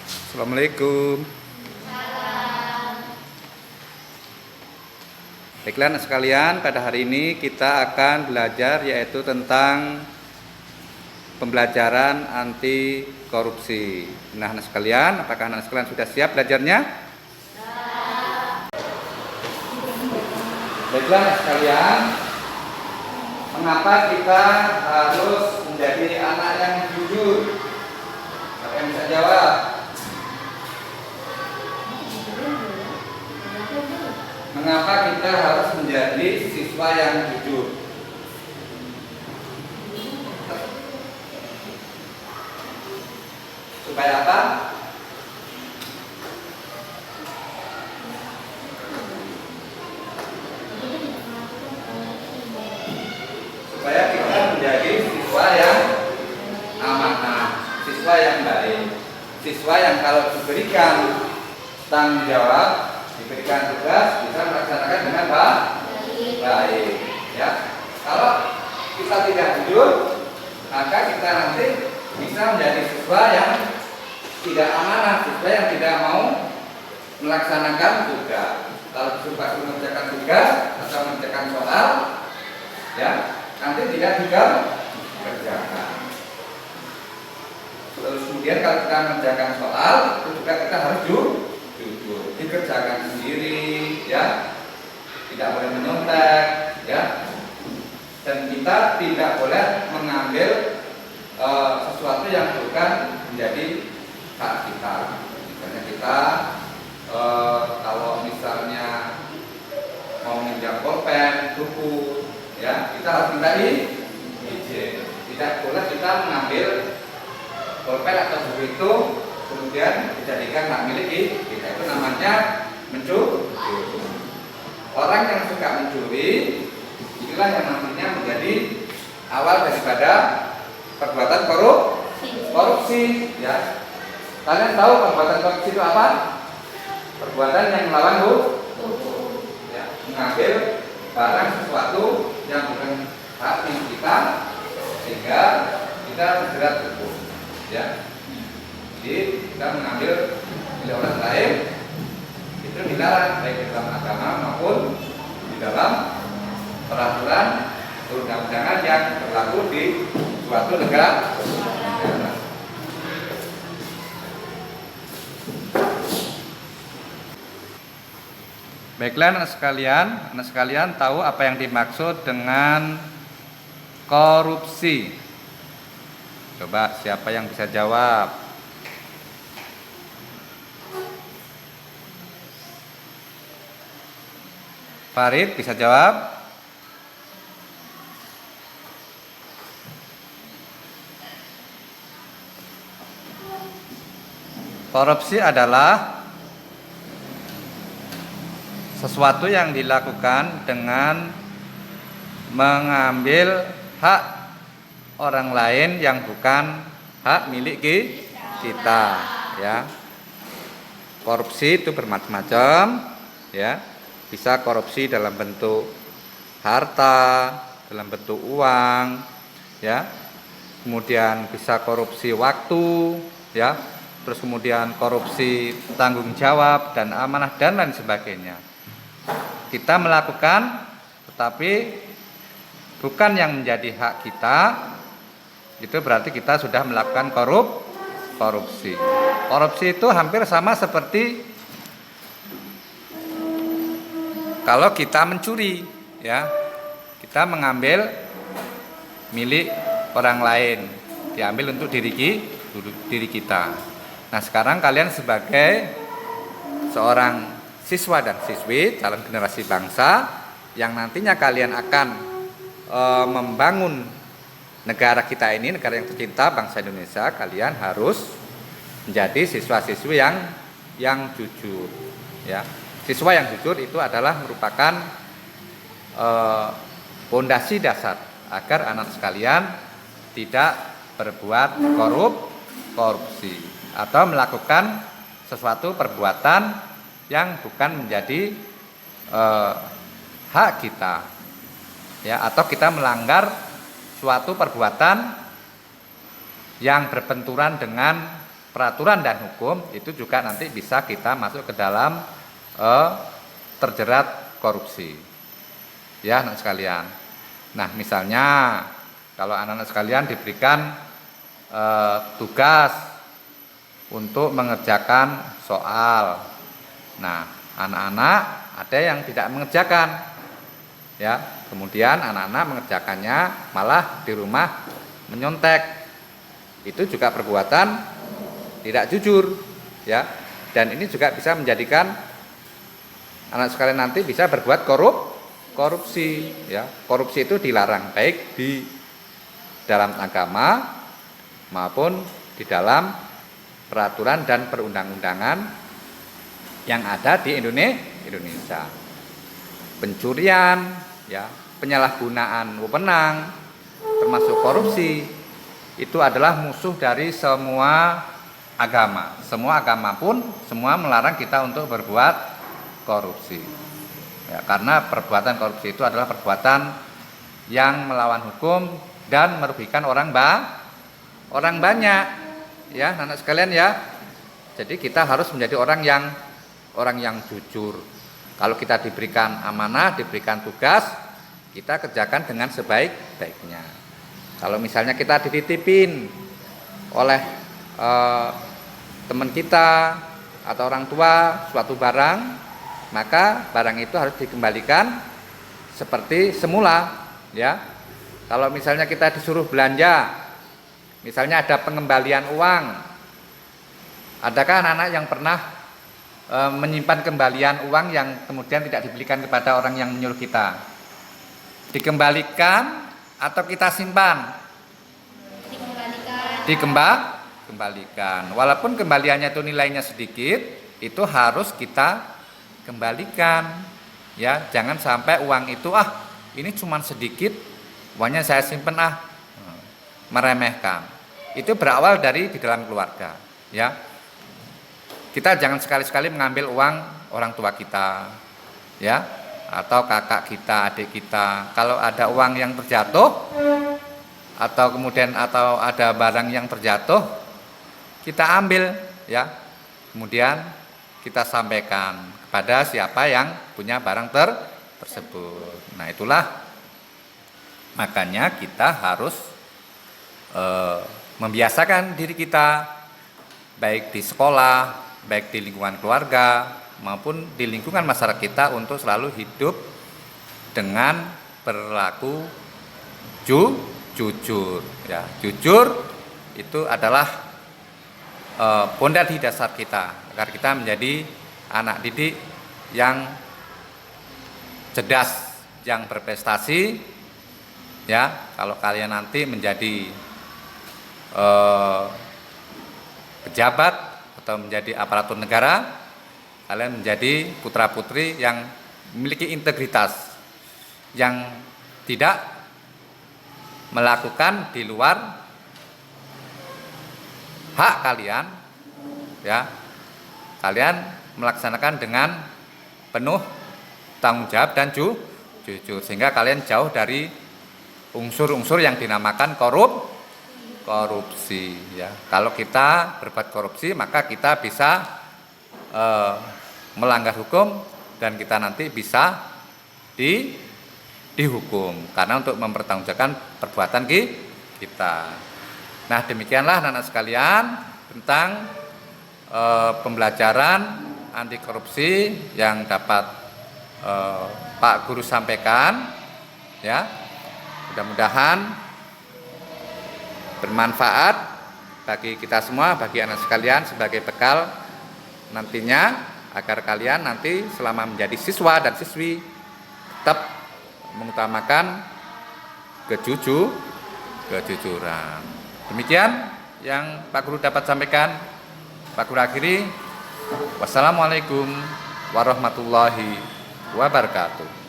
Assalamualaikum. Baiklah anak sekalian, pada hari ini kita akan belajar yaitu tentang pembelajaran anti korupsi. Nah anak sekalian, apakah anak sekalian sudah siap belajarnya? Baiklah anak sekalian, mengapa kita harus menjadi anak yang jujur? Siapa yang bisa jawab? Mengapa kita harus menjadi siswa yang jujur? Supaya apa? Supaya kita menjadi siswa yang amanah, siswa yang baik, siswa yang kalau diberikan tanggung jawab, diberikan tugas bisa melaksanakan dengan baik. Ya, kalau kita tidak jujur, maka kita nanti bisa menjadi siswa yang tidak amanah, siswa yang tidak mau melaksanakan tugas. Kalau disuruh mengerjakan tugas atau mengerjakan soal, ya nanti tidak dikerjakan. Terus kemudian kalau kita mengerjakan soal, itu juga kita harus jujur, dikerjakan sendiri, ya, tidak boleh menyontek, ya, dan kita tidak boleh mengambil sesuatu yang bukan menjadi hak kita. Misalnya kita kalau misalnya mau minjam pulpen, buku, ya, kita harus minta izin. Tidak boleh kita mengambil pulpen atau buku itu kemudian dijadikan hak milik kita. Itu namanya mencuri. Orang yang suka mencuri inilah yang nantinya menjadi awal daripada perbuatan korupsi, ya. Kalian tahu perbuatan korupsi itu apa? Perbuatan yang melawan hukum, ya, mengambil barang sesuatu yang bukan hak kita sehingga kita terjerat hukum, ya. Jadi kita mengambil milik orang lain itu dilarang baik di dalam agama maupun di dalam peraturan perundang-undangan yang berlaku di suatu negara. Baiklah anak sekalian tahu apa yang dimaksud dengan korupsi? Coba siapa yang bisa jawab? Farid bisa jawab? Korupsi adalah sesuatu yang dilakukan dengan mengambil hak orang lain yang bukan hak milik kita, ya. Korupsi itu bermacam-macam, ya. Bisa korupsi dalam bentuk harta, dalam bentuk uang, ya. Kemudian bisa korupsi waktu, ya. Terus kemudian korupsi tanggung jawab dan amanah dan lain sebagainya. Kita melakukan tetapi bukan yang menjadi hak kita, itu berarti kita sudah melakukan korupsi. Korupsi itu hampir sama seperti kalau kita mencuri, ya. Kita mengambil milik orang lain, diambil untuk diri kita. Nah, sekarang kalian sebagai seorang siswa dan siswi calon generasi bangsa yang nantinya kalian akan membangun negara kita ini, negara yang tercinta, bangsa Indonesia, kalian harus menjadi siswa-siswi yang jujur, ya. Siswa yang jujur itu adalah merupakan pondasi dasar agar anak sekalian tidak berbuat korupsi atau melakukan sesuatu perbuatan yang bukan menjadi hak kita, ya, atau kita melanggar suatu perbuatan yang berbenturan dengan peraturan dan hukum, itu juga nanti bisa kita masuk ke dalam terjerat korupsi. Ya, anak sekalian. Nah, misalnya kalau anak-anak sekalian diberikan tugas untuk mengerjakan soal. Nah, anak-anak ada yang tidak mengerjakan. Ya, kemudian anak-anak mengerjakannya malah di rumah menyontek. Itu juga perbuatan tidak jujur, ya. Dan ini juga bisa menjadikan anak sekalian nanti bisa berbuat korupsi, ya. Korupsi itu dilarang baik di dalam agama maupun di dalam peraturan dan perundang-undangan yang ada di Indonesia. Pencurian, ya, penyalahgunaan wewenang, termasuk korupsi, itu adalah musuh dari semua agama. Semua agama pun semua melarang kita untuk berbuat korupsi. Ya, karena perbuatan korupsi itu adalah perbuatan yang melawan hukum dan merugikan orang banyak. Ya, anak sekalian ya. Jadi kita harus menjadi orang yang jujur. Kalau kita diberikan amanah, diberikan tugas, kita kerjakan dengan sebaik-baiknya. Kalau misalnya kita dititipin oleh teman kita atau orang tua suatu barang, maka barang itu harus dikembalikan seperti semula, ya. Kalau misalnya kita disuruh belanja, misalnya ada pengembalian uang, adakah anak-anak yang pernah menyimpan kembalian uang yang kemudian tidak diberikan kepada orang yang menyuruh kita? Dikembalikan atau kita simpan? Dikembalikan. Walaupun kembaliannya itu nilainya sedikit, itu harus kita kembalikan. Ya, jangan sampai uang itu ini cuma sedikit, uangnya saya simpen meremehkan. Itu berawal dari di dalam keluarga, ya. Kita jangan sekali-sekali mengambil uang orang tua kita, ya, atau kakak kita, adik kita. Kalau ada uang yang terjatuh atau ada barang yang terjatuh, kita ambil, ya. Kemudian kita sampaikan kepada siapa yang punya barang tersebut. Nah, itulah makanya kita harus membiasakan diri kita baik di sekolah, baik di lingkungan keluarga maupun di lingkungan masyarakat kita untuk selalu hidup dengan perilaku jujur, ya. Jujur itu adalah pondasi dasar kita agar kita menjadi anak didik yang cerdas, yang berprestasi, ya. Kalau kalian nanti menjadi pejabat atau menjadi aparatur negara, kalian menjadi putra-putri yang memiliki integritas, yang tidak melakukan di luar hak kalian, ya. Kalian melaksanakan dengan penuh tanggung jawab dan jujur, sehingga kalian jauh dari unsur-unsur yang dinamakan korupsi, ya. Kalau kita berbuat korupsi, maka kita bisa melanggar hukum dan kita nanti bisa dihukum karena untuk mempertanggungjawabkan perbuatan kita. Nah, demikianlah anak-anak sekalian tentang pembelajaran anti korupsi yang dapat Pak Guru sampaikan, ya. Mudah-mudahan bermanfaat bagi kita semua, bagi anak sekalian sebagai bekal nantinya agar kalian nanti selama menjadi siswa dan siswi tetap mengutamakan kejujuran. Demikian yang Pak Guru dapat sampaikan. Pak Guru akhiri. Wassalamualaikum warahmatullahi wabarakatuh.